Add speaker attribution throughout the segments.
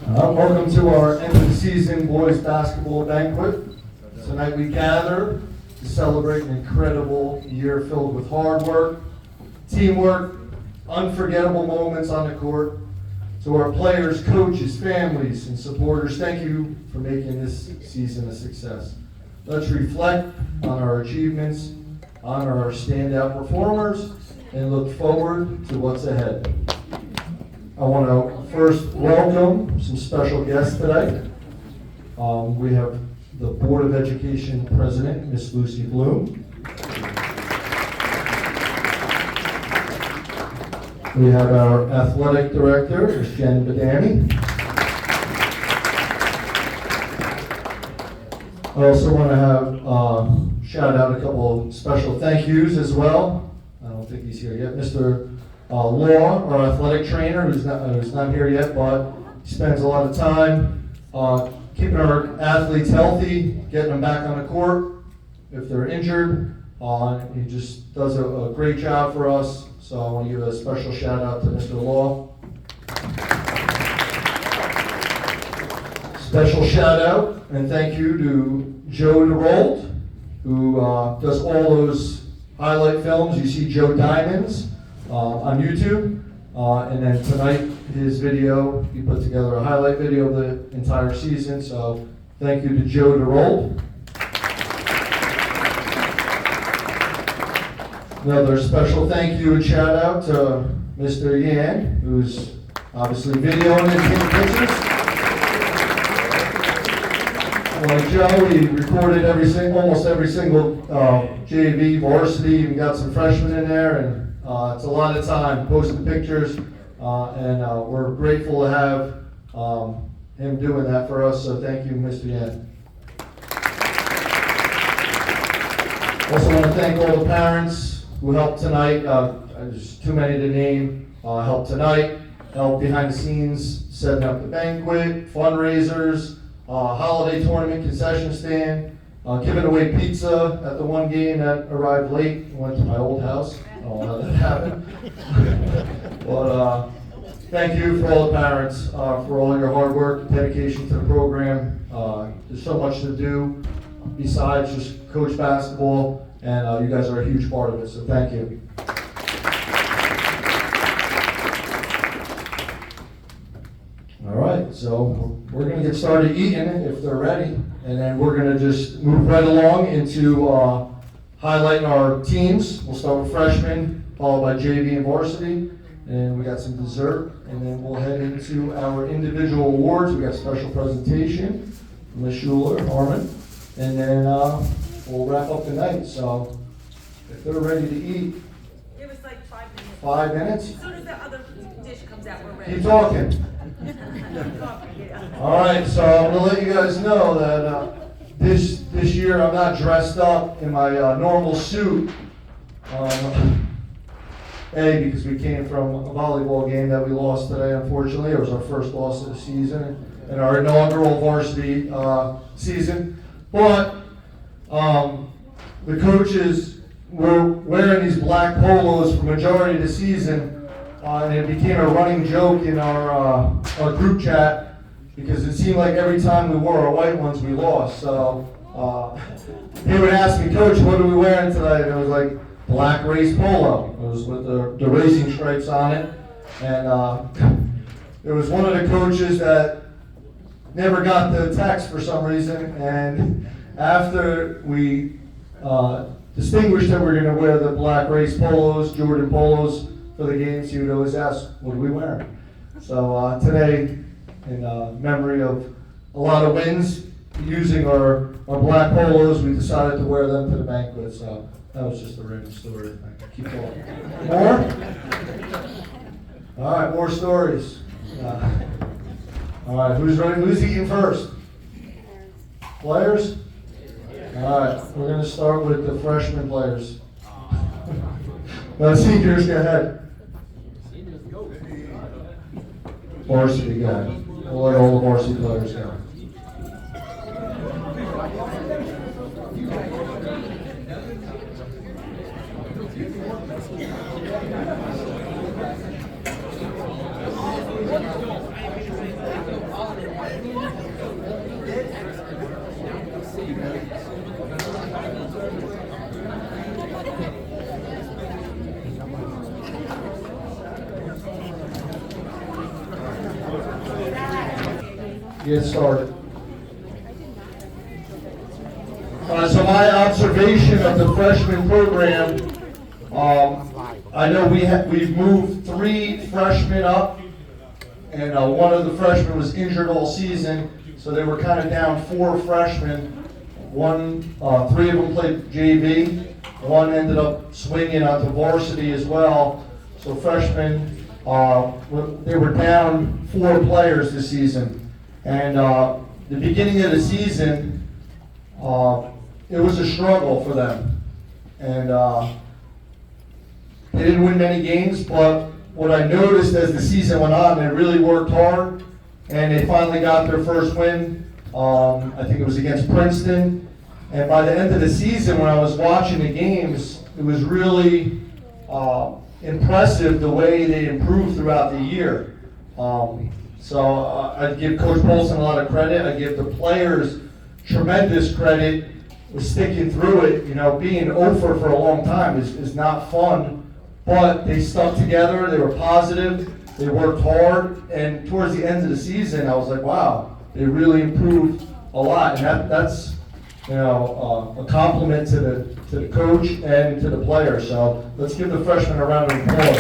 Speaker 1: Welcome to our end of the season boys basketball banquet. Tonight we gather to celebrate an incredible year filled with hard work, teamwork, unforgettable moments on the court. To our players, coaches, families, and supporters, thank you for making this season a success. Let's reflect on our achievements, honor our standout performers, and look forward to what's ahead. I want to first welcome some special guests today. We have the Board of Education President, Miss Lucy Bloom. We have our Athletic Director, Ms. Jen Badami. I also want to have shout out a couple of special thank yous as well. I don't think he's here yet. Mr. Law, our athletic trainer, who's not here yet, but he spends a lot of time keeping our athletes healthy, getting them back on the court if they're injured. He just does a great job for us, so I want to give a special shout out to Mr. Law. Special shout out and thank you to Joe DeRold, who does all those highlight films. You see Joe Diamonds on YouTube, and then tonight his video, he put together a highlight video of the entire season, so thank you to Joe DeRold. Another special thank you and shout out to Mr. Yan, who's obviously videoing and taking pictures. Like Joe, he recorded almost every single JV, varsity, even got some freshmen in there, and it's a lot of time posting pictures, and we're grateful to have him doing that for us, so thank you, Mr. Yan. Also want to thank all the parents who helped tonight. There's too many to name. Helped tonight, helped behind the scenes, setting up the banquet, fundraisers, holiday tournament, concession stand, giving away pizza at the one game that arrived late. Went to my old house. I don't know how that happened. But thank you for all the parents, for all your hard work, dedication to the program. There's so much to do besides just coach basketball, and you guys are a huge part of it, so thank you. All right, so we're going to get started eating if they're ready, and then we're going to just move right along into highlighting our teams. We'll start with freshmen, followed by JV and varsity, and we got some dessert, and then we'll head into our individual awards. We got a special presentation from Ms. Schuler, Harmon, and then we'll wrap up the night. So if they're ready to eat.
Speaker 2: It was like 5 minutes.
Speaker 1: 5 minutes?
Speaker 2: As soon as the other dish comes out, we're ready.
Speaker 1: Keep talking. All right, so I'm going to let you guys know that this year I'm not dressed up in my normal suit. Because we came from a volleyball game that we lost today, unfortunately. It was our first loss of the season and our inaugural varsity season. But the coaches were wearing these black polos for majority of the season. And it became a running joke in our group chat because it seemed like every time we wore our white ones, we lost. So they would ask me, Coach, what are we wearing tonight? And it was like black race polo. It was with the racing stripes on it. And it was one of the coaches that never got the text for some reason. And after we distinguished that we're going to wear the black race polos, Jordan polos, for the games, he would always ask, what are we wearing? So today, in memory of a lot of wins, using our black polos, we decided to wear them to the banquet. So that was just a random story. Keep going. More? All right, more stories. All right, who's ready? Who's eating first? Players? All right, we're going to start with the freshman players. Seniors, go ahead. Varsity guy. We'll let all the varsity players go. get started. So my observation of the freshman program, I know we've moved 3 freshmen up, and one of the freshmen was injured all season, so they were kind of down 4 freshmen. 3 of them played JV. One ended up swinging onto varsity as well. So freshmen, they were down 4 players this season. And the beginning of the season, it was a struggle for them. And they didn't win many games, but what I noticed as the season went on, they really worked hard, and they finally got their first win. I think it was against Princeton. And by the end of the season, when I was watching the games, it was really impressive the way they improved throughout the year. So I give Coach Polson a lot of credit. I give the players tremendous credit with sticking through it. You know, being over for a long time is not fun, but they stuck together. They were positive. They worked hard. And towards the end of the season, I was like, wow, they really improved a lot. And that's a compliment to the coach and to the players. So let's give the freshmen a round of applause.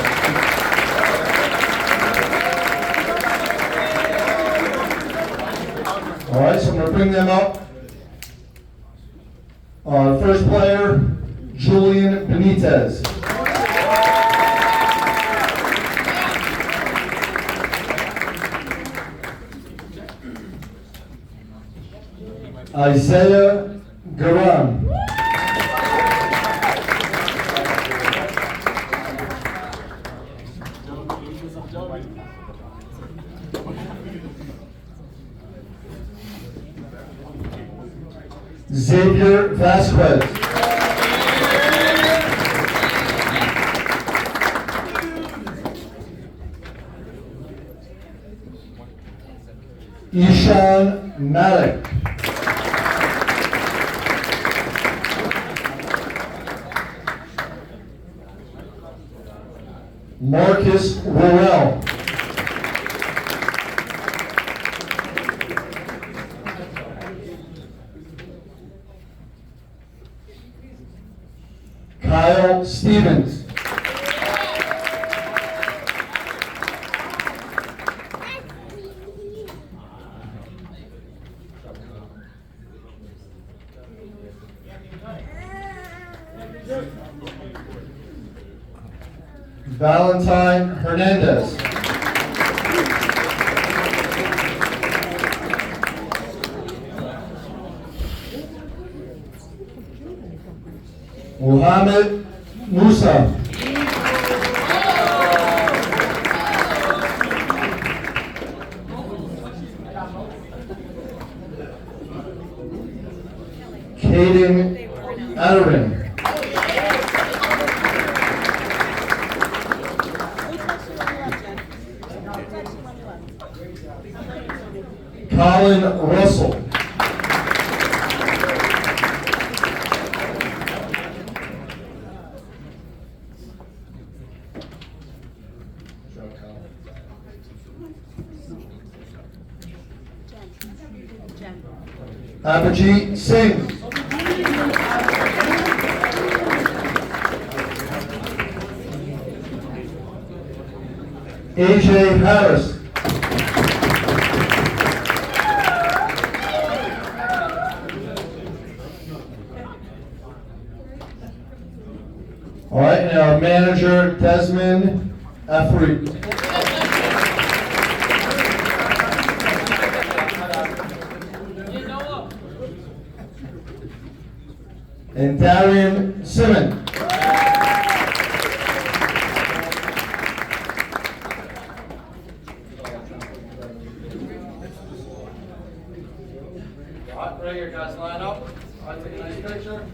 Speaker 1: All right, so I'm going to bring them up. First player, Julian Benitez. Isaiah Garam. Xavier Vasquez. Ishan Malik. Marcus Worrell. Kyle Stevens. Valentine Hernandez. Muhammad Musa. Caden Adderin. Colin Russell. Abhijit Singh. AJ Harris. All right, now manager Desmond Efri. And Darian Simon. Right here, guys, line up. All right, take a nice picture.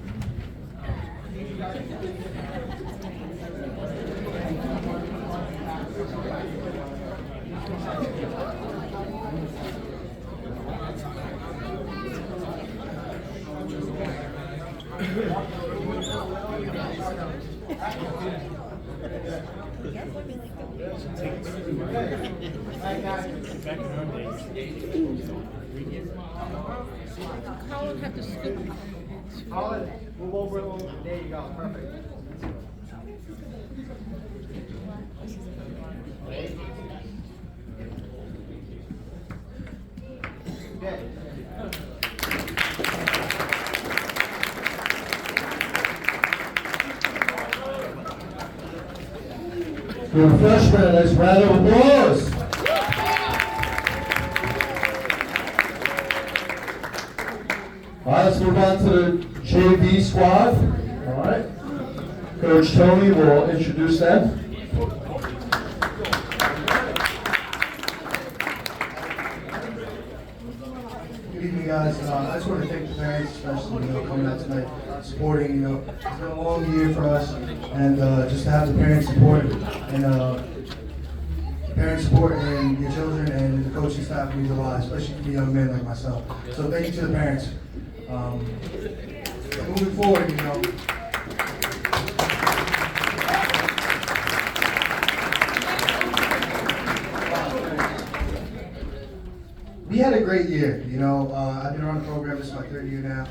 Speaker 3: Back in our days. Colin had to scoop.
Speaker 4: Colin, move over a little. There you go. Perfect. Okay.
Speaker 1: For the freshmen, a nice round of applause. All right, let's move on to the JV squad. All right. Coach Tony will introduce them.
Speaker 5: Good evening, guys. I just want to thank the parents, especially, coming out tonight, supporting, it's been a long year for us, and just to have the parents support, and your children and the coaching staff means a lot, especially for a young man like myself. So thank you to the parents. Moving forward, we had a great year. I've been around the program, this is my third year now.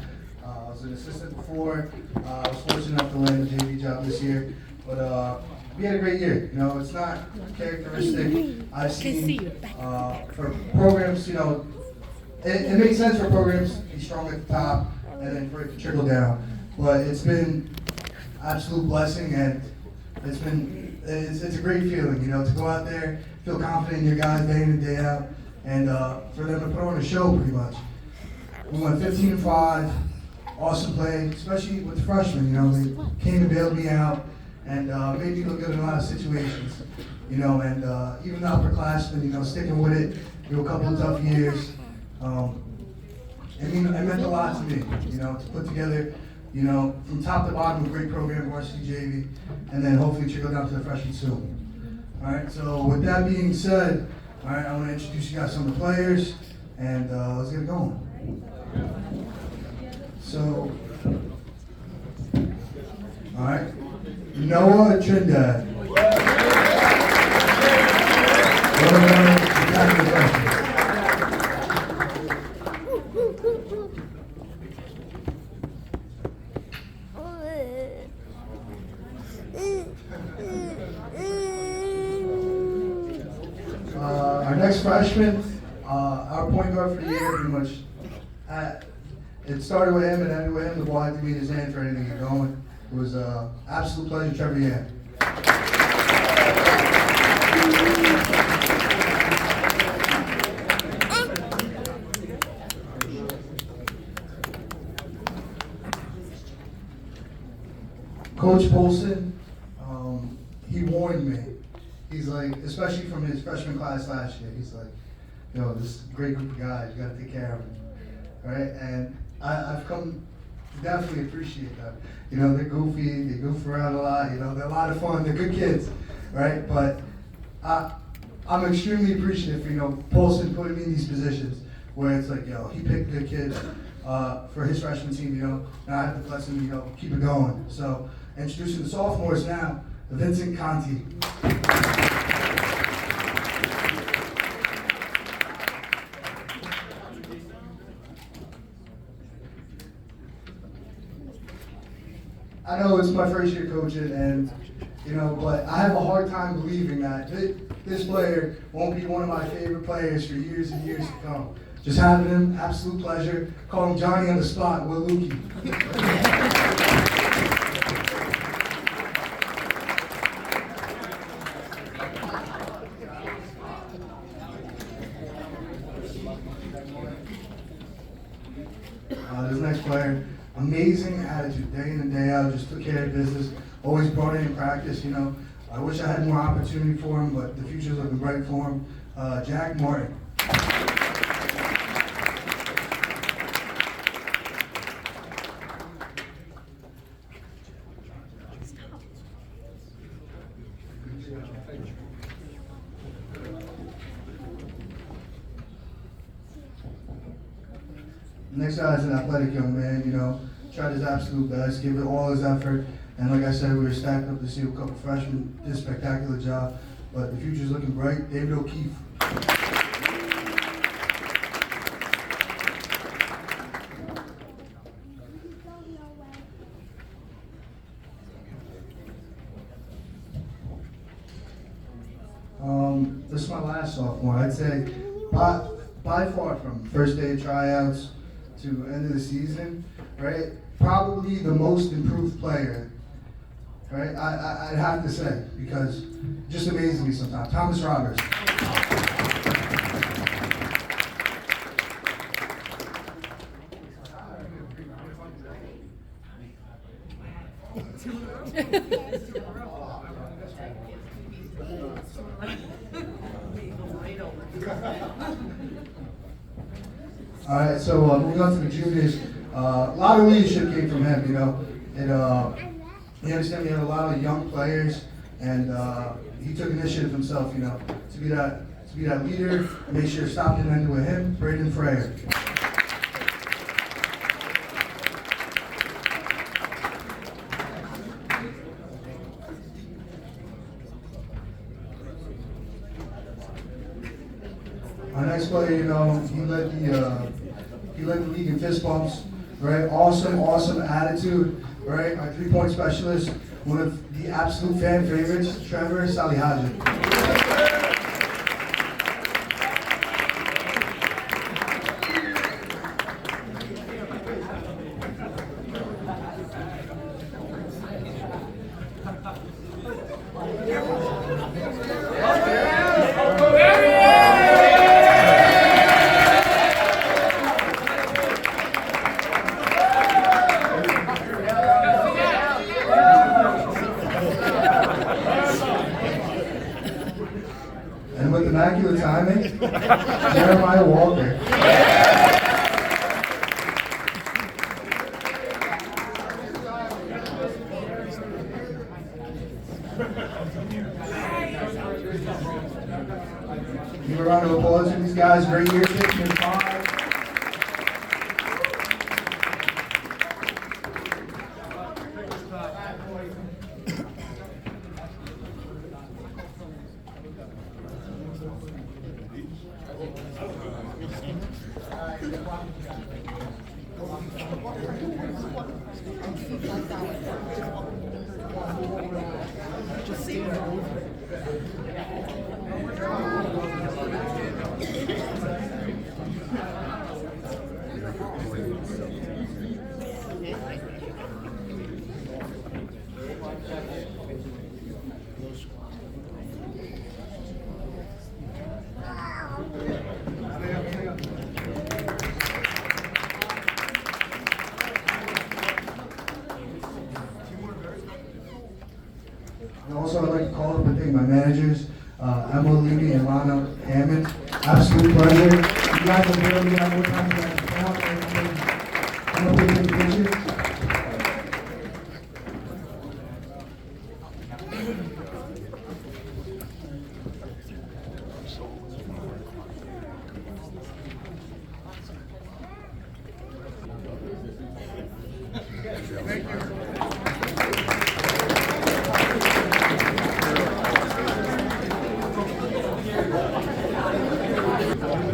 Speaker 5: I was an assistant before. I was fortunate enough to land the JV job this year. But we had a great year. It's not characteristic I've seen for programs, it makes sense for programs to be strong at the top and then for it to trickle down. But it's been absolute blessing, and it's a great feeling, to go out there, feel confident in your guys day in and day out. And for them to put on a show, pretty much. We went 15-5, awesome play, especially with the freshmen. They came and bailed me out and made me look good in a lot of situations. And even the upperclassmen, sticking with it through a couple of tough years. It meant a lot to me, to put together, from top to bottom a great program, varsity JV, and then hopefully trickle down to the freshmen soon. All right. So with that being said. All right, I want to introduce you guys some of the players, and let's get it going. So, all right, Noah Trinidad. Our next freshman, our point guard for the year, pretty much. It started with him and ended with him. The boy had to meet his hand for anything to get going. It was an absolute pleasure, Trevor Yan. Coach Polson, he warned me. He's like, especially from his freshman class last year, he's like, this great group of guys, you gotta take care of them, right? And I've come to definitely appreciate that. They're goofy, they goof around a lot, they're a lot of fun, they're good kids, right? But I'm extremely appreciative for, Polson putting me in these positions where it's like, he picked good kids for his freshman team, and I have to bless him, keep it going. So, introducing the sophomores now, Vincent Conti. I know it's my first year coaching, and but I have a hard time believing that this player won't be one of my favorite players for years and years to come. Just having him, absolute pleasure. Call him Johnny on the spot, Will Lukey. This next player, amazing attitude, day in and day out, just took care of business, always brought it in practice, I wish I had more opportunity for him, but the future's looking bright for him. Jack Martin. Next guy is an athletic young man, tried his absolute best, gave it all his effort, and like I said, we were stacked up to see a couple freshmen did a spectacular job, but the future's looking bright. David O'Keefe. sophomore. I'd say by far from first day of tryouts to end of the season, right? Probably the most improved player, right? I'd have to say, because just amazes me sometimes. Thomas Roberts. All right, so moving on to the juniors, a lot of leadership came from him, you know. You understand we had a lot of young players, and he took initiative himself, you know, to be that leader. Make sure stopped and ended with him, Braden Freyer. Our next player, you know, he led the league in fist bumps, right? Awesome attitude, right? Our 3-point specialist, one of the absolute fan favorites, Trevor Salihaji. And with immaculate timing, Jeremiah Walker. Give a round of applause for these guys. Great year, 6 and 5. And also, I'd like to call up and thank my managers, Emma Levy and Lana Hammond. Absolute pleasure. You guys have barely got more time to count. I'm going to take a picture.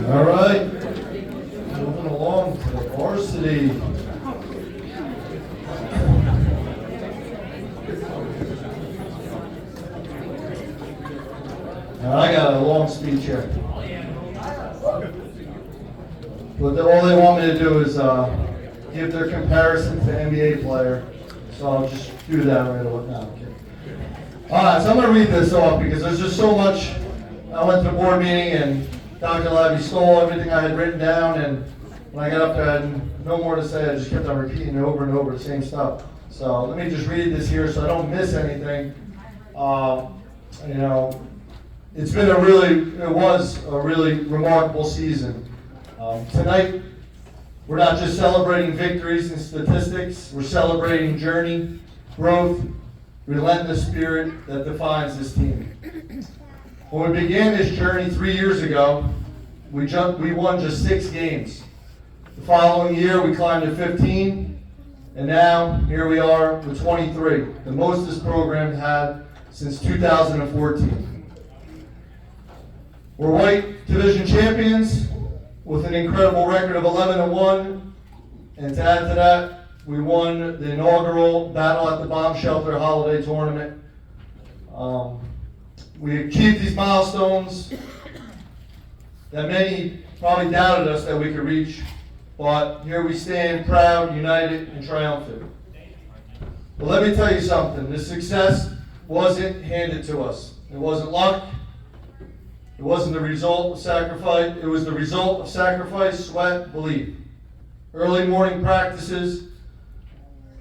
Speaker 1: All right, moving along to the varsity. Now, I got a long speech here. But all they want me to do is give their comparison to NBA player. So I'll just do that right away now. All right, so I'm going to read this off because there's just so much. I went to the board meeting and Dr. Labby stole everything I had written down, and when I got up there, I had no more to say. I just kept on repeating over and over the same stuff. So let me just read this here so I don't miss anything. You know, it was a really remarkable season. Tonight, we're not just celebrating victories and statistics, we're celebrating journey, growth, relentless spirit that defines this team. When we began this journey 3 years ago, we won just 6 games. The following year, we climbed to 15, and now here we are with 23, the most this program had since 2014. We're white division champions with an incredible record of 11-1, and to add to that, we won the inaugural Battle at the Bomb Shelter Holiday Tournament. We achieved these milestones that many probably doubted us that we could reach, but here we stand, proud, united, and triumphant. But let me tell you something, this success wasn't handed to us. It wasn't luck. It wasn't the result of sacrifice. It was the result of sacrifice, sweat, belief. Early morning practices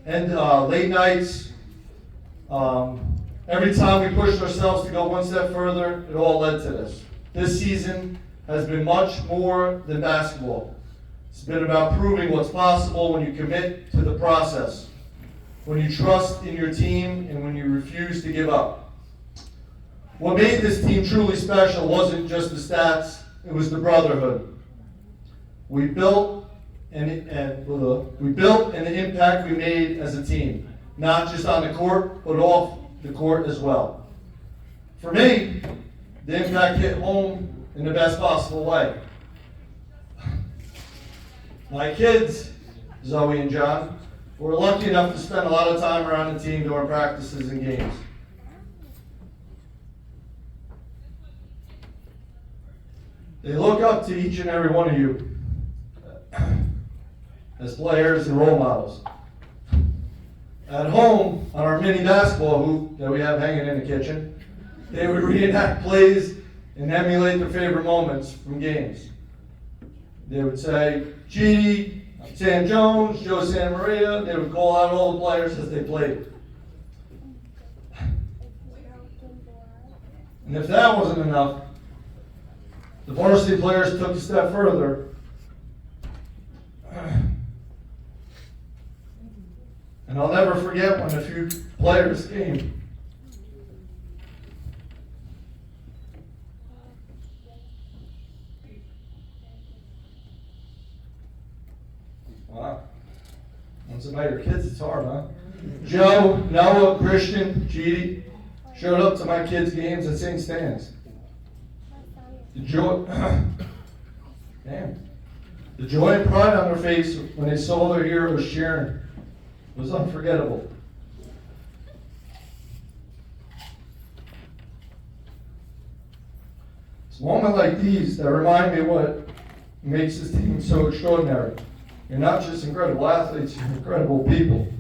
Speaker 1: and late nights. Every time we pushed ourselves to go one step further, it all led to this. This season has been much more than basketball. It's been about proving what's possible when you commit to the process, when you trust in your team, and when you refuse to give up. What made this team truly special wasn't just the stats, it was the brotherhood. We built and the impact we made as a team, not just on the court, but off the court as well. For me, the impact hit home in the best possible way. My kids, Zoe and John, were lucky enough to spend a lot of time around the team during practices and games. They look up to each and every one of you as players and role models. At home, on our mini basketball hoop that we have hanging in the kitchen, they would reenact plays and emulate their favorite moments from games. They would say, G, Sam Jones, Joe Santa Maria. They would call out all the players as they played. And if that wasn't enough, the varsity players took a step further. And I'll never forget when a few players came. Wow. When somebody or kids, it's hard, huh? Joe, Noah, Christian, Chidi showed up to my kids' games at St. Stan's. The joy, the joy and pride on their face when they saw their heroes cheering was unforgettable. It's moments like these that remind me what makes this team so extraordinary. You're not just incredible athletes, you're incredible people.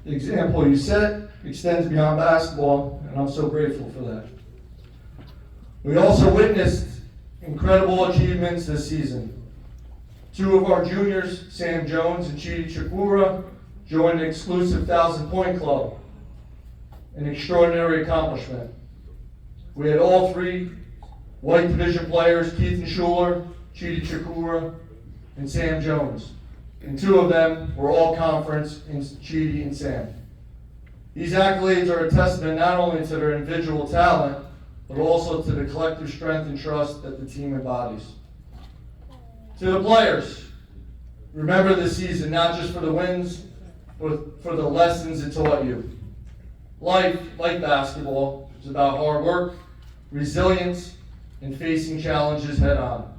Speaker 1: The example you set extends beyond basketball, and I'm so grateful for that. We also witnessed incredible achievements this season. Two of our juniors, Sam Jones and Chidi Chikura, joined the exclusive 1,000-point club, an extraordinary accomplishment. We had all three white division players, Keith Schuler, Chidi Chikura, and Sam Jones. And two of them were all conference in Chidi and Sam. These accolades are a testament not only to their individual talent, but also to the collective strength and trust that the team embodies. To the players, remember this season not just for the wins, but for the lessons it taught you. Life, like basketball, is about hard work, resilience, and facing challenges head on.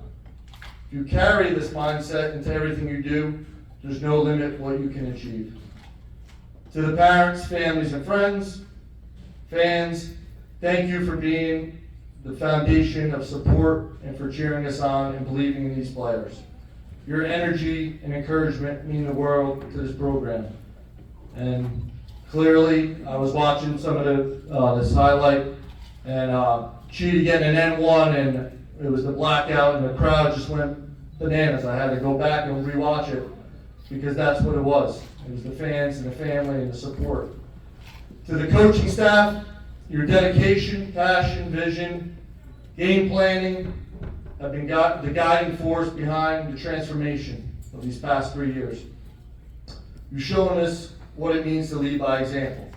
Speaker 1: If you carry this mindset into everything you do, there's no limit what you can achieve. To the parents, families, and friends, fans, thank you for being the foundation of support and for cheering us on and believing in these players. Your energy and encouragement mean the world to this program. And clearly, I was watching some of this highlight, and Chidi getting an N1, and it was the blackout, and the crowd just went bananas. I had to go back and rewatch it because that's what it was. It was the fans and the family and the support. To the coaching staff, your dedication, passion, vision, game planning have been the guiding force behind the transformation of these past 3 years. You've shown us what it means to lead by example.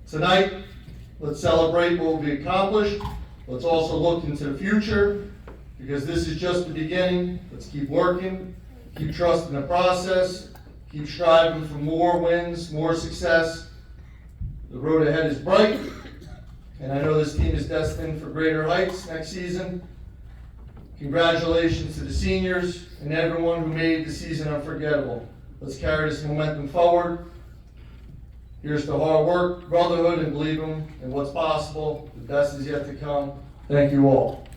Speaker 1: Tonight, let's celebrate what we accomplished. Let's also look into the future, because this is just the beginning. Let's keep working, keep trusting the process, keep striving for more wins, more success. The road ahead is bright, and I know this team is destined for greater heights next season. Congratulations to the seniors and everyone who made the season unforgettable. Let's carry this momentum forward. Here's to hard work, brotherhood, and believing in what's possible. The best is yet to come. Thank you all.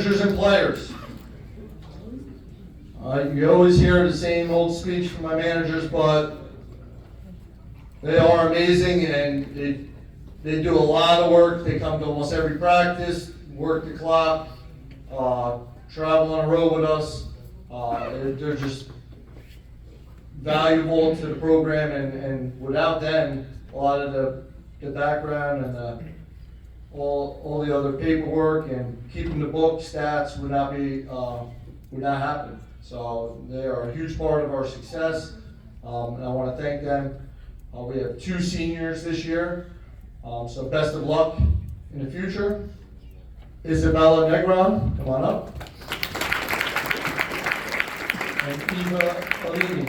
Speaker 1: managers and players. You always hear the same old speech from my managers, but they are amazing and they do a lot of work. They come to almost every practice, work the clock, travel on the road with us. They're just valuable to the program, and without them, a lot of the background and all the other paperwork and keeping the book stats would not happen. So they are a huge part of our success, and I want to thank them. We have 2 seniors this year, so best of luck in the future. Isabella Negron, come on up. And Eva Alini.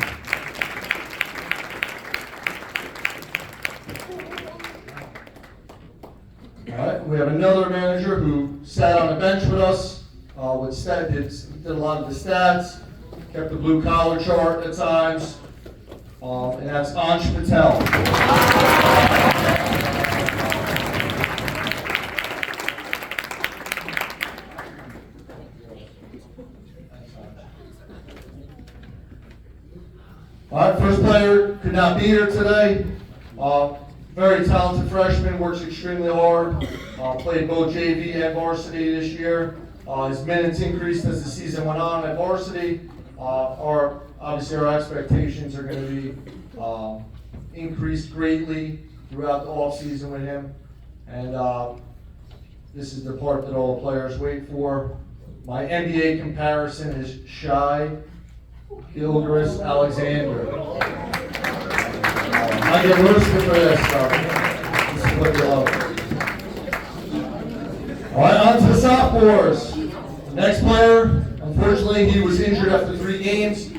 Speaker 1: All right, we have another manager who sat on the bench with us, did a lot of the stats, kept the blue collar chart at times, and that's Ansh Patel. All right, first player could not be here today. Very talented freshman, works extremely hard. Played both JV and varsity this year. His minutes increased as the season went on at varsity. Obviously our expectations are going to be increased greatly throughout the off season with him. And this is the part that all the players wait for. My NBA comparison is Shai Gilgeous Alexander. I get roasted for this stuff. This is what you love. All right, on to the sophomores. Next player, unfortunately, he was injured after 3 games.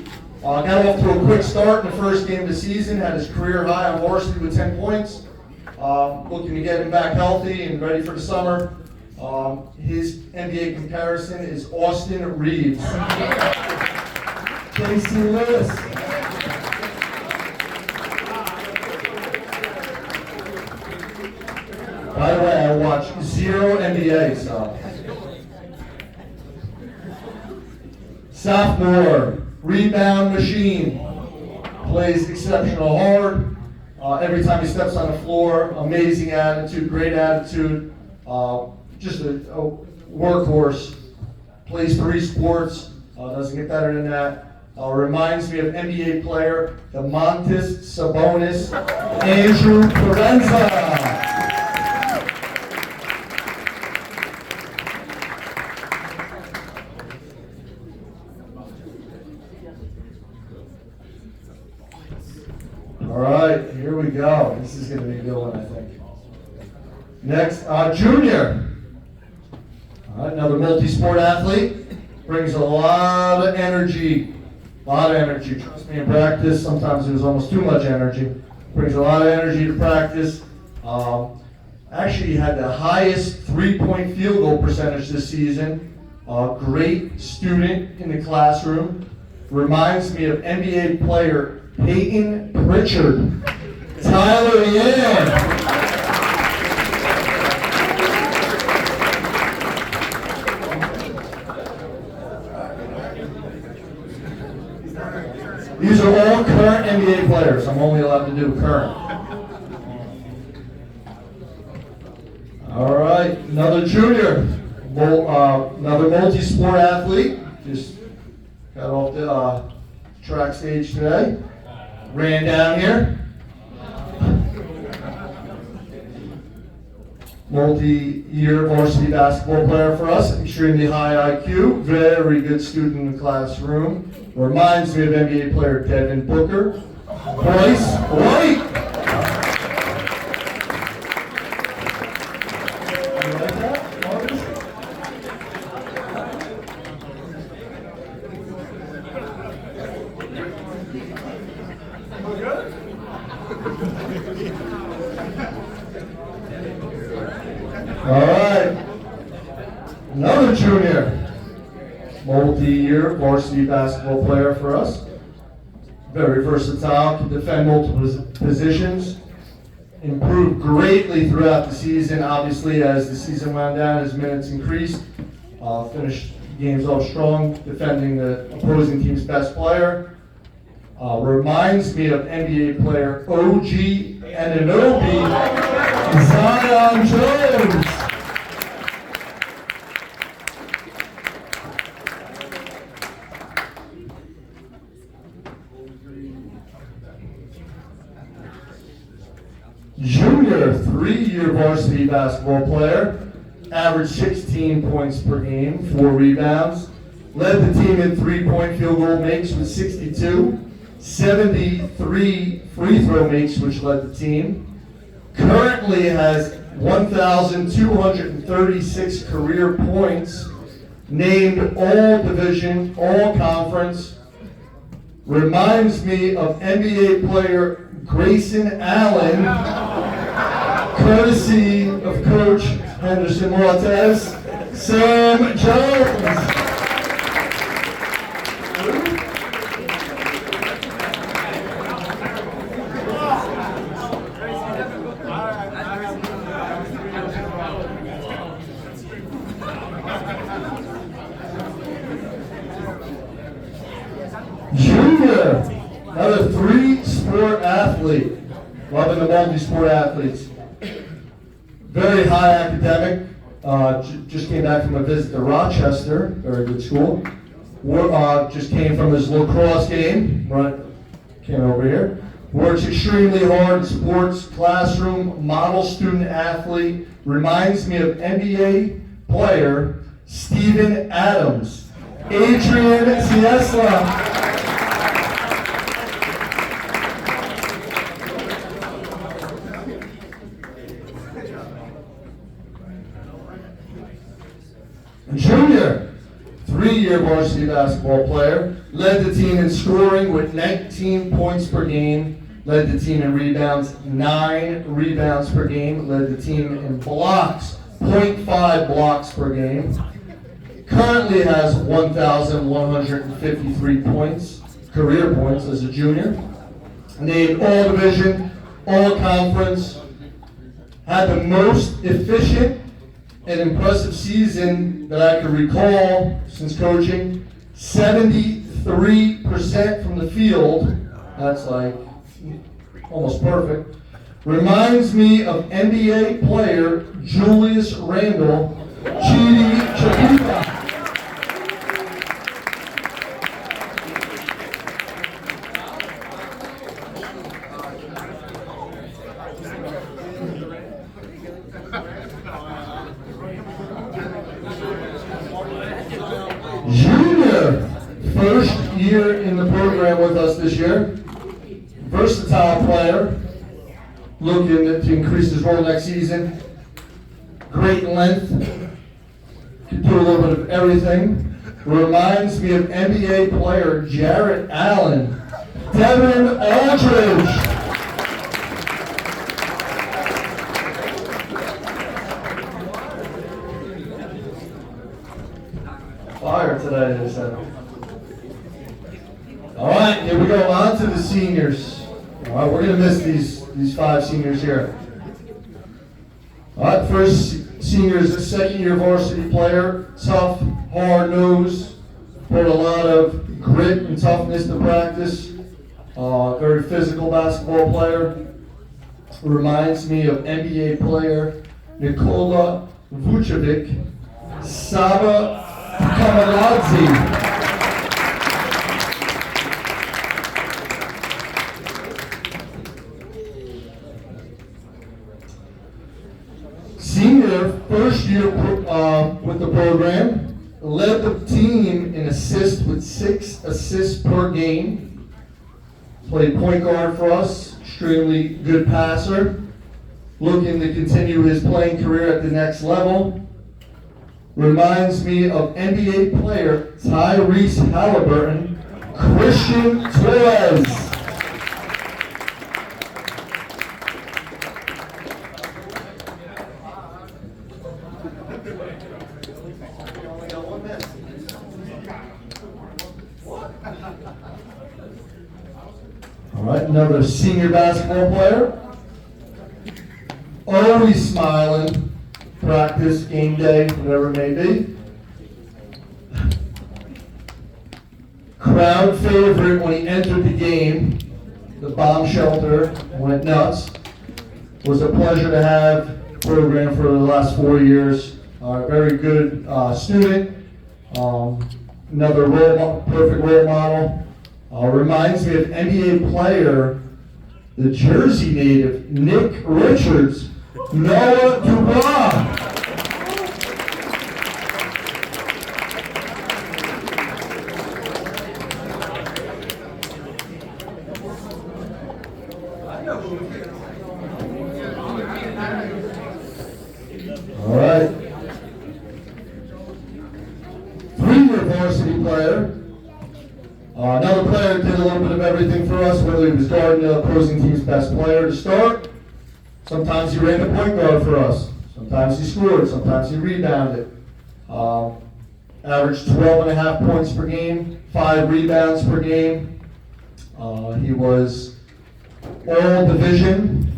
Speaker 1: Got off to a quick start in the first game of the season, had his career high on varsity with 10 points. Looking to get him back healthy and ready for the summer. His NBA comparison is Austin Reeves. Casey Lewis. By the way, I watch 0 NBA, so. Sophomore, rebound machine. Plays exceptional hard. Every time he steps on the floor, amazing attitude, great attitude. Just a workhorse. Plays 3 sports. Doesn't get better than that. Reminds me of NBA player Domantas Sabonis, Andrew Parenza. All right, here we go. This is going to be a good one, I think. Next, junior. All right, another multi-sport athlete. Brings a lot of energy. Trust me, in practice, sometimes it was almost too much energy. Brings a lot of energy to practice. Actually, he had the highest 3-point field goal percentage this season. Great student in the classroom. Reminds me of NBA player Peyton Pritchard. Tyler Yan. These are all current NBA players. I'm only allowed to do current. All right, another junior, another multi-sport athlete. Just got off the track stage today. Ran down here. Multi-year varsity basketball player for us. Extremely high IQ. Very good student in the classroom. Reminds me of NBA player Devin Booker. Bryce White. You like that, Marcus? All right. Another junior. Multi-year varsity basketball player for us. Very versatile, can defend multiple positions. Improved greatly throughout the season. Obviously, as the season wound down, his minutes increased. Finished games off strong, defending the opposing team's best player. Reminds me of NBA player OG Anunoby, Zion Jones. Junior, 3-year varsity basketball player, averaged 16 points per game, 4 rebounds, led the team in 3-point field goal makes with 62, 73 free throw makes, which led the team. Currently has 1,236 career points, named all division, all conference. Reminds me of NBA player Grayson Allen, courtesy of Coach Henderson Montez, Sam Jones. Junior, another 3-sport athlete, loving the multi-sport athletes. Very high academic, just came back from a visit to Rochester, very good school. Just came from his lacrosse game, came over here. Works extremely hard in sports, classroom, model student athlete. Reminds me of NBA player Steven Adams. Adrian Siesla. Junior, 3-year varsity basketball player, led the team in scoring with 19 points per game, led the team in rebounds, 9 rebounds per game, led the team in blocks, 0.5 blocks per game. Currently has 1,153 points, career points as a junior. Named all division, all conference, had the most efficient an impressive season that I can recall since coaching. 73% from the field. That's like almost perfect. Reminds me of NBA player Julius Randle, Chidi Chapita. Junior, first year in the program with us this year. Versatile player, looking to increase his role next season. Great length, can do a little bit of everything. Reminds me of NBA player Jarrett Allen. Devin Aldridge. Fire today, they said. All right, here we go. On to the seniors. All right, we're going to miss these 5 seniors here. All right, first senior is a 2nd-year varsity player. Tough, hard-nosed, put a lot of grit and toughness to practice. Very physical basketball player. Reminds me of NBA player Nikola Vucevic. Saba Kamaladze. Senior, first year with the program, led the team in assists with 6 assists per game. Played point guard for us, extremely good passer. Looking to continue his playing career at the next level. Reminds me of NBA player Tyrese Halliburton, Christian Torres. All right, another senior basketball player. Always smiling. Practice, game day, whatever it may be. crowd favorite when he entered the game, the bomb shelter went nuts. It was a pleasure to have the program for the last 4 years. Very good student, another perfect role model. Reminds me of NBA player, the Jersey native, Nick Richards, Noah Dubois. All right. 3-year varsity player. Another player that did a little bit of everything for us, whether he was guarding the opposing team's best player to start. Sometimes he ran the point guard for us. Sometimes he scored. Sometimes he rebounded. Averaged 12.5 points per game, 5 rebounds per game. He was all division.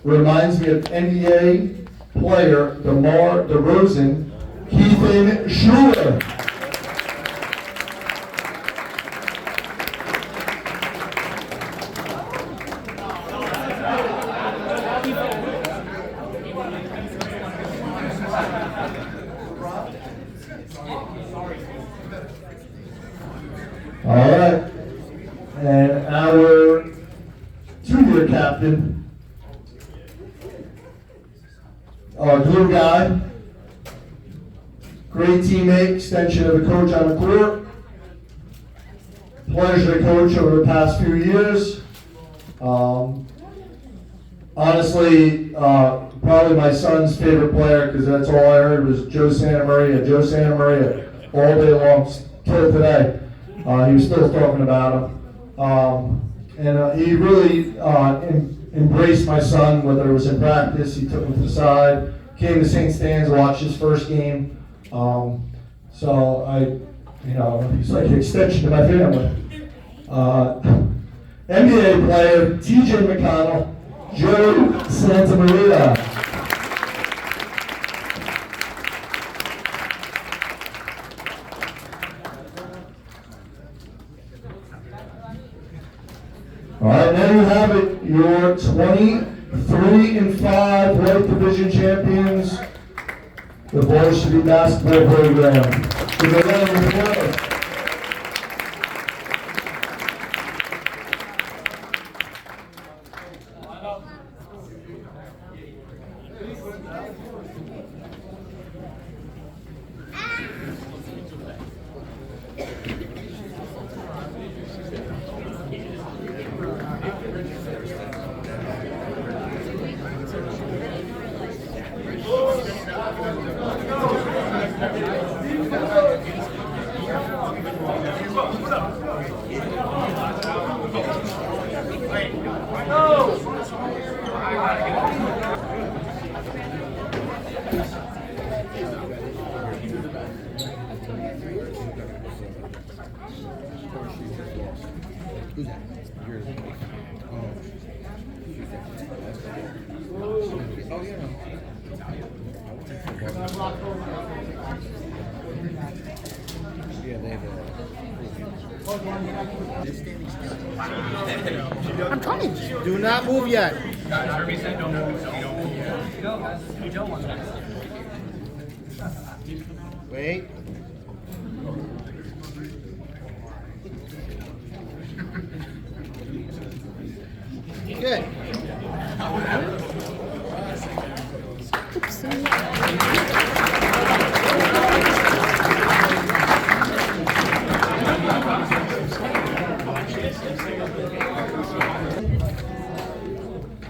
Speaker 1: Reminds me of NBA player DeMar DeRozan, Keithan Schuler. All right, and our 2-year captain, our glue guy, great teammate, extension of the coach on the court. Pleasure to coach over the past few years. Honestly, probably my son's favorite player, because that's all I heard was Joe Santa Maria, all day long till today. He was still talking about him. And he really embraced my son, whether it was in practice, he took him to the side, came to St. Stan's, watched his first game. So he's like an extension to my family. NBA player, TJ McConnell, Joe Santa Maria. All right, there you have it, your 23-5 White Division champions, the varsity basketball program. Give a round of applause.
Speaker 6: Who's that? Yours. Oh, yeah. Yeah, they have
Speaker 3: I'm coming.
Speaker 4: Do not move yet. Wait. Good.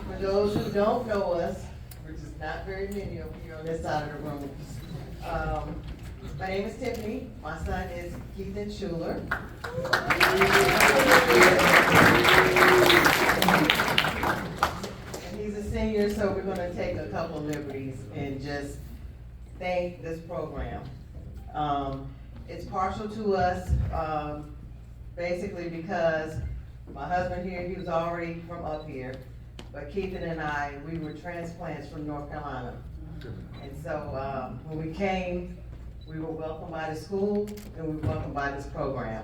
Speaker 7: For those who don't know us, which is not very many of you on this side of the room, my name is Tiffany. My son is Keithan Schuler. And he's a senior, so we're going to take a couple of liberties and just thank this program. It's partial to us, basically because my husband here, he was already from up here, but Keithan and I, we were transplants from North Carolina. And so when we came, we were welcomed by the school and we were welcomed by this program.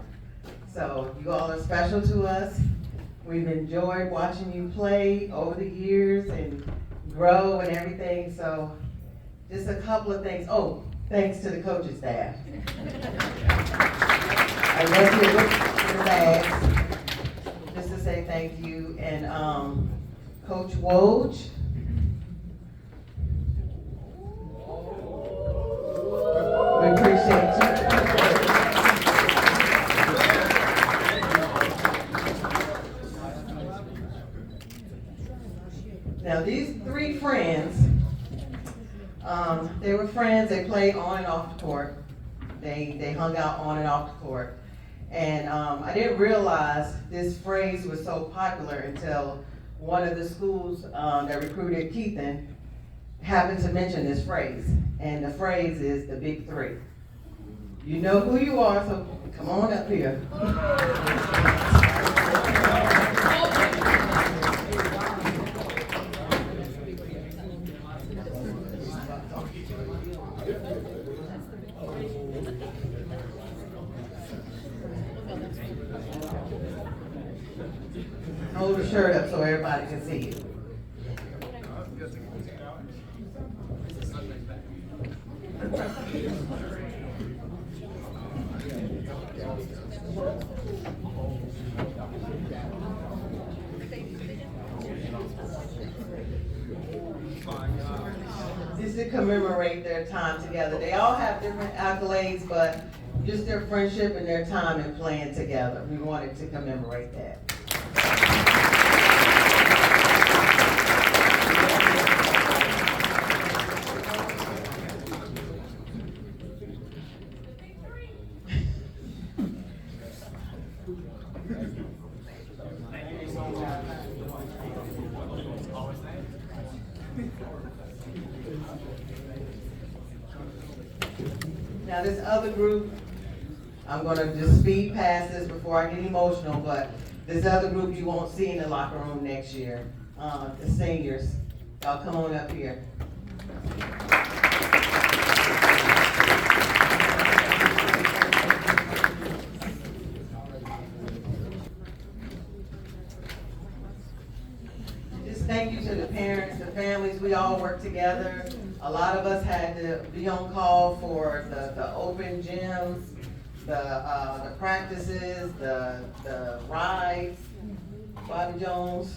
Speaker 7: So you all are special to us. We've enjoyed watching you play over the years and grow and everything. So just a couple of things. Oh, thanks to the coaching staff. I left here with the bags just to say thank you. And Coach Woj. We appreciate you. Now these three friends, they were friends, they played on and off the court. They hung out on and off the court. And I didn't realize this phrase was so popular until one of the schools that recruited Keithan happened to mention this phrase. And the phrase is the big three. You know who you are, so come on up here. Hold the shirt up so everybody can see you. Just to commemorate their time together. They all have different accolades, but just their friendship and their time in playing together. We wanted to commemorate that. Now this other group, I'm gonna just speed past this before I get emotional, but this other group you won't see in the locker room next year. The seniors, y'all come on up here. Just thank you to the parents, the families, we all work together. A lot of us had to be on call for the open gyms, the practices, the rides, Bobby Jones,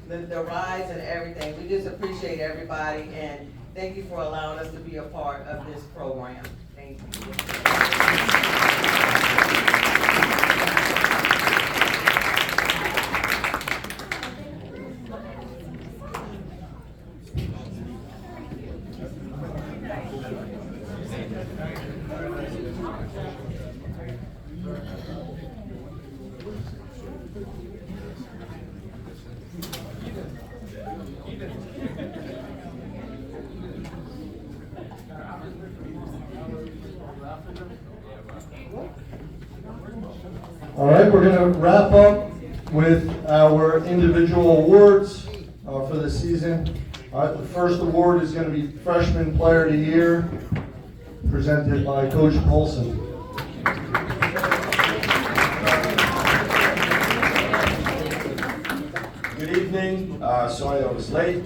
Speaker 7: the rides and everything. We just appreciate everybody and thank you for allowing us to be a part of this program. Thank you.
Speaker 1: All right, we're going to wrap up with our individual awards for the season. All right, the first award is going to be Freshman Player of the Year, presented by Coach Polson.
Speaker 8: Good evening. Sorry I was late.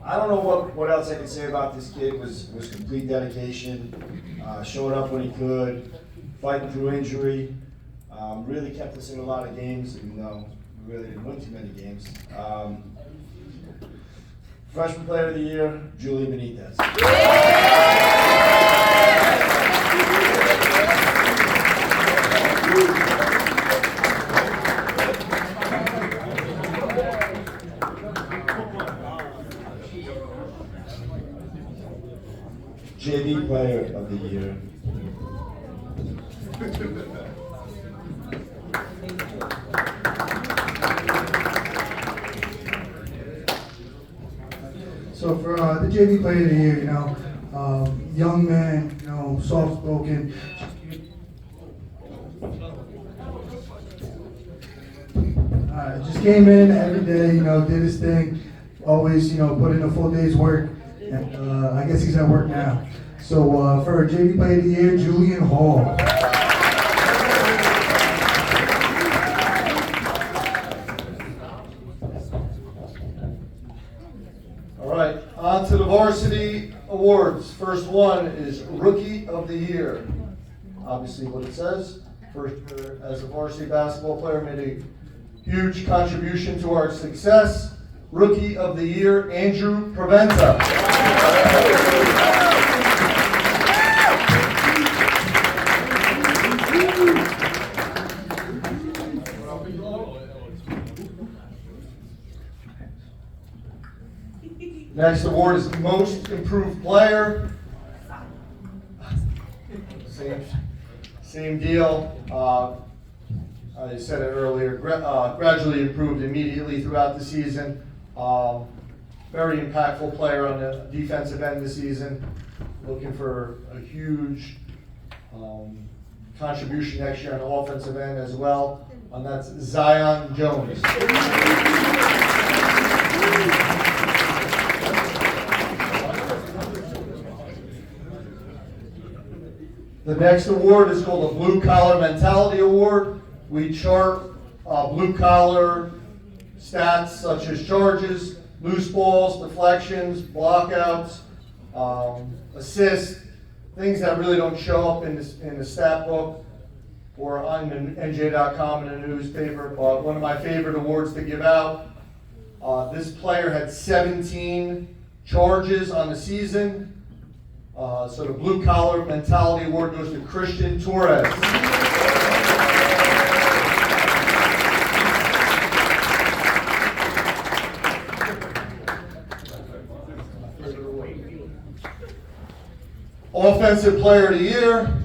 Speaker 8: I don't know what else I can say about this kid. Was complete dedication, showing up when he could, fighting through injury. Really kept us in a lot of games, even though we really didn't win too many games. Freshman Player of the Year, Julie Benitez. JV Player of the Year.
Speaker 5: So for the JV Player of the Year, young man, soft-spoken. Just came in every day, did his thing. Always, put in a full day's work. And I guess he's at work now. So for our JV Player of the Year, Julian Hall.
Speaker 1: All right, on to the varsity awards. First one is Rookie of the Year. Obviously what it says. First year as a varsity basketball player, made a huge contribution to our success. Rookie of the Year, Andrew Preventa. Next award is Most Improved Player. Same deal. I said it earlier, gradually improved immediately throughout the season. Very impactful player on the defensive end this season. Looking for a huge contribution next year on the offensive end as well. And that's Zion Jones. The next award is called the Blue Collar Mentality Award. We chart blue collar stats such as charges, loose balls, deflections, blockouts, assists, things that really don't show up in the stat book or on NJ.com in the newspaper. But one of my favorite awards to give out. This player had 17 charges on the season. So the Blue Collar Mentality Award goes to Christian Torres. Offensive Player of the Year,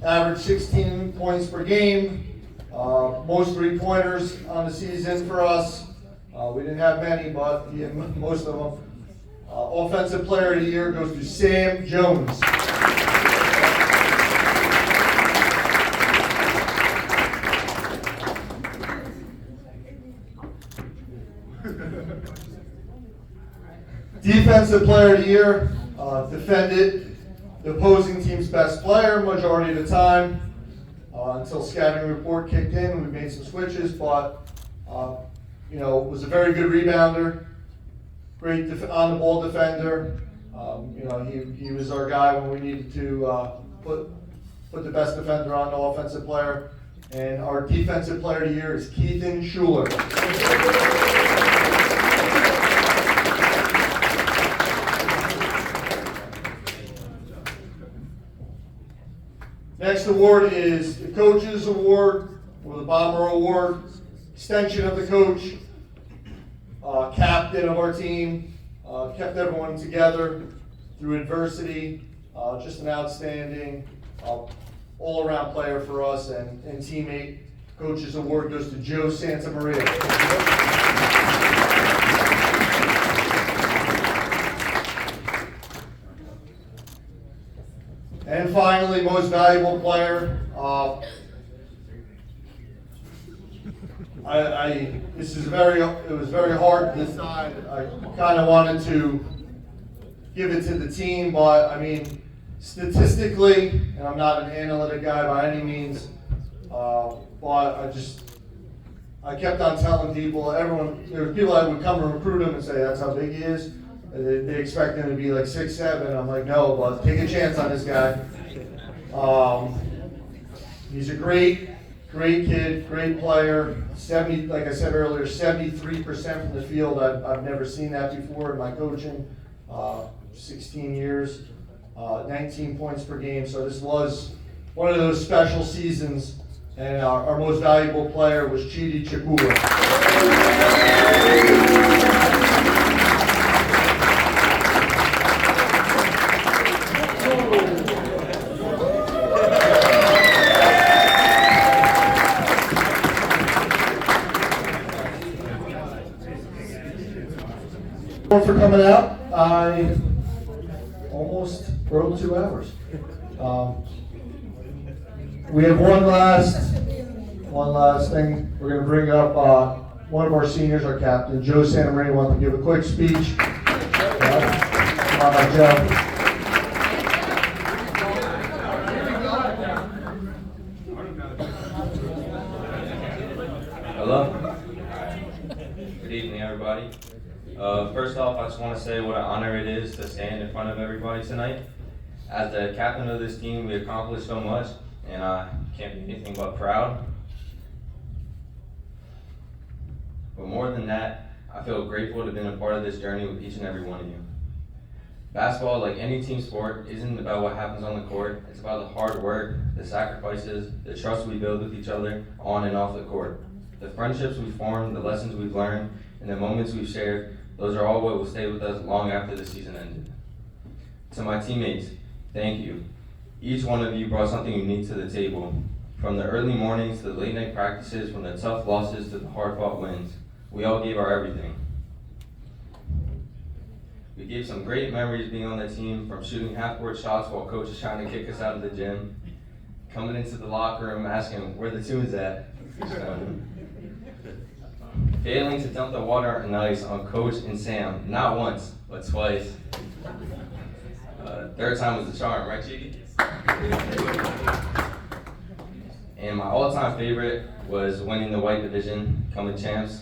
Speaker 1: averaged 16 points per game, most three-pointers on the season for us. We didn't have many, but he had most of them. Offensive Player of the Year goes to Sam Jones. Defensive Player of the Year, defended the opposing team's best player majority of the time until scouting report kicked in. We made some switches, but was a very good rebounder. Great on-the-ball defender. He was our guy when we needed to put the best defender on the offensive player. And our defensive player of the year is Keithan Schuler. Next award is the Coaches Award, or the Bomber Award, extension of the coach. Captain of our team, kept everyone together through adversity, just an outstanding all-around player for us and teammate. Coach's award goes to Joe Santamaria. And finally, most valuable player. It was very hard to decide. I kind of wanted to give it to the team, but I mean, statistically, and I'm not an analytic guy by any means, but I kept on telling people, there were people that would come and recruit him and say, that's how big he is. And they expect him to be like 6'7". I'm like, no, but take a chance on this guy. He's a great kid, great player. Like I said earlier, 73% from the field. I've never seen that before in my coaching. 16 years, 19 points per game. So this was one of those special seasons. And our most valuable player was Chidi Chikula. For coming out, I almost broke 2 hours. We have one last thing. We're going to bring up one of our seniors, our captain, Joe Santamaria, wants to give a quick speech. Come on, Joe.
Speaker 9: Hello? Good evening, everybody. First off, I just want to say what an honor it is to stand in front of everybody tonight. As the captain of this team, we accomplished so much, and I can't be anything but proud. But more than that, I feel grateful to have been a part of this journey with each and every one of you. Basketball, like any team sport, isn't about what happens on the court. It's about the hard work, the sacrifices, the trust we build with each other on and off the court. The friendships we formed, the lessons we've learned, and the moments we've shared, those are all what will stay with us long after the season ended. To my teammates, thank you. Each one of you brought something unique to the table. From the early mornings to the late night practices, from the tough losses to the hard fought wins, we all gave our everything. We gave some great memories being on the team, from shooting half-court shots while coach is trying to kick us out of the gym, coming into the locker room asking where the tune's at, failing to dump the water and ice on Coach and Sam, not once, but twice. Third time was the charm, right, Cheeky? And my all-time favorite was winning the white division, coming champs.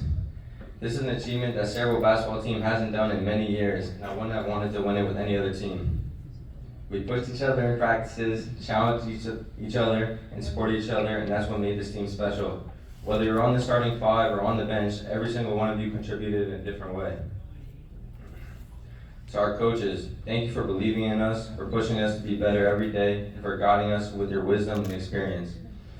Speaker 9: This is an achievement that Sayreville basketball team hasn't done in many years, and I wouldn't have wanted to win it with any other team. We pushed each other in practices, challenged each other, and supported each other, and that's what made this team special. Whether you're on the starting five or on the bench, every single one of you contributed in a different way. To our coaches, thank you for believing in us, for pushing us to be better every day, and for guiding us with your wisdom and experience.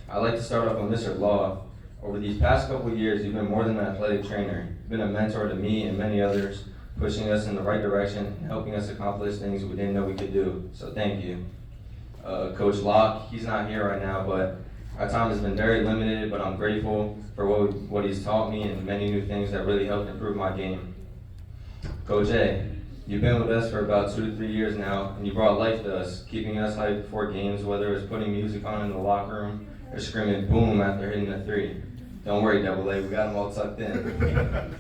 Speaker 9: I'd like to start off with Mr. Law. Over these past couple of years, you've been more than an athletic trainer. You've been a mentor to me and many others, pushing us in the right direction and helping us accomplish things we didn't know we could do. So thank you. Coach Locke, he's not here right now, but our time has been very limited, but I'm grateful for what he's taught me and many new things that really helped improve my game. Coach A, you've been with us for about 2 to 3 years now, and you brought life to us, keeping us hyped before games, whether it was putting music on in the locker room or screaming boom after hitting a three. Don't worry, Double A, we got them all tucked in.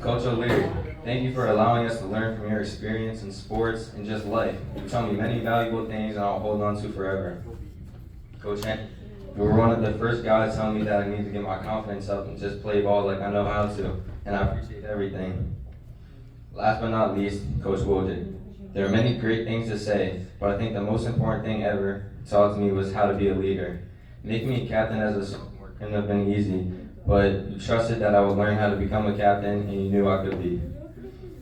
Speaker 9: Coach O'Leary, thank you for allowing us to learn from your experience in sports and just life. You taught me many valuable things and I'll hold on to forever. Coach Henry, you were one of the first guys telling me that I need to get my confidence up and just play ball like I know how to, and I appreciate everything. Last but not least, Coach Wojcik. There are many great things to say, but I think the most important thing ever taught to me was how to be a leader. Making me a captain as a sophomore couldn't have been easy, but you trusted that I would learn how to become a captain, and you knew I could be.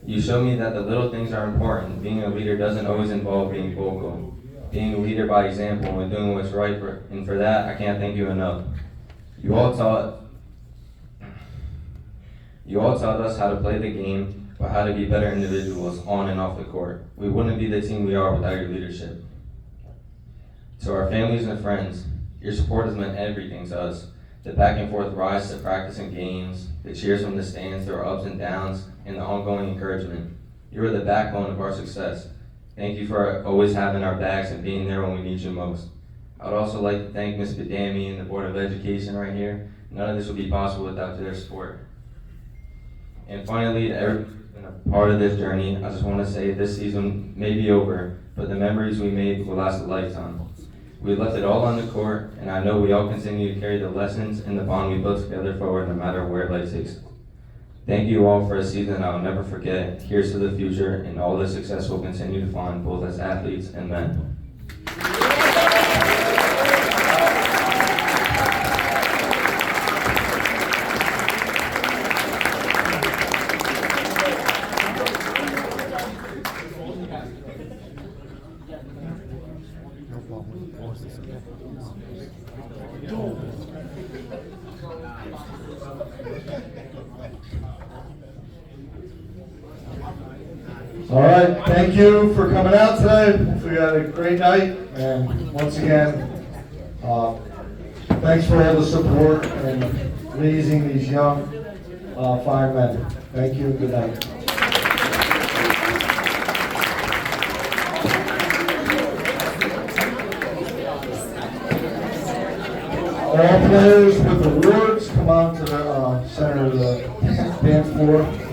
Speaker 9: You showed me that the little things are important. Being a leader doesn't always involve being vocal. Being a leader by example and doing what's right, and for that, I can't thank you enough. You all taught us how to play the game, but how to be better individuals on and off the court. We wouldn't be the team we are without your leadership. To our families and friends, your support has meant everything to us. The back and forth rides to practice and games, the cheers from the stands through our ups and downs, and the ongoing encouragement. You are the backbone of our success. Thank you for always having our backs and being there when we need you most. I'd also like to thank Ms. Badami and the Board of Education right here. None of this would be possible without their support. And finally, to everyone who's been a part of this journey, I just want to say this season may be over, but the memories we made will last a lifetime. We left it all on the court, and I know we all continue to carry the lessons and the bond we built together forward no matter where life takes us. Thank you all for a season I'll never forget. Here's to the future and all the success we'll continue to find, both as athletes and men.
Speaker 1: All right, thank you for coming out today. We had a great night, and once again, thanks for all the support and raising these young, fine men. Thank you and good night. All players with awards come on to the center of the dance floor.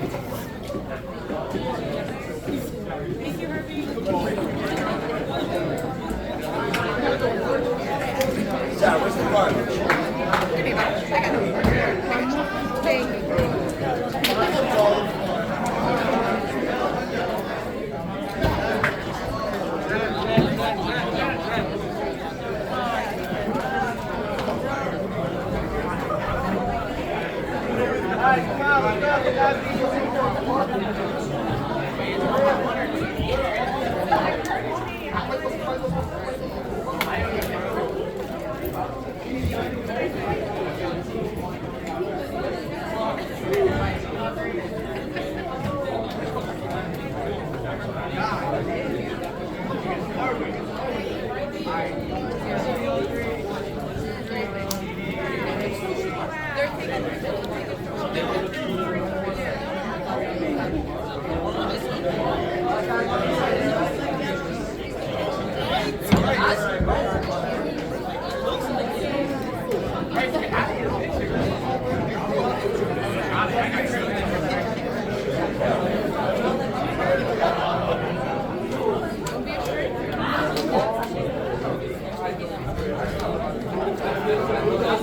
Speaker 8: What's the part?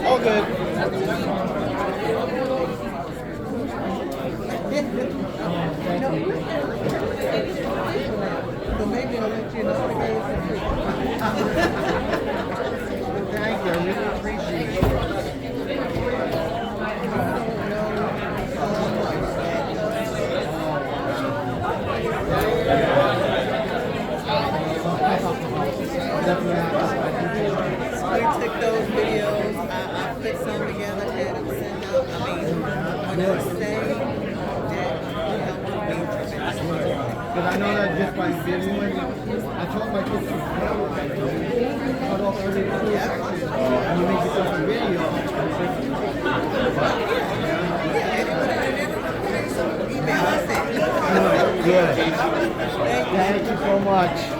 Speaker 6: All good.
Speaker 3: So maybe I'll let you know the days of the
Speaker 6: Thank you, I really appreciate it.
Speaker 3: We took those videos, I put some together, had them sent out. I mean, when I say that helped me tremendously.
Speaker 4: Because I know that just by videoing, I told my kids to cut off every little section and you make yourself a video.
Speaker 3: Email us at
Speaker 4: Good. Thank you so much.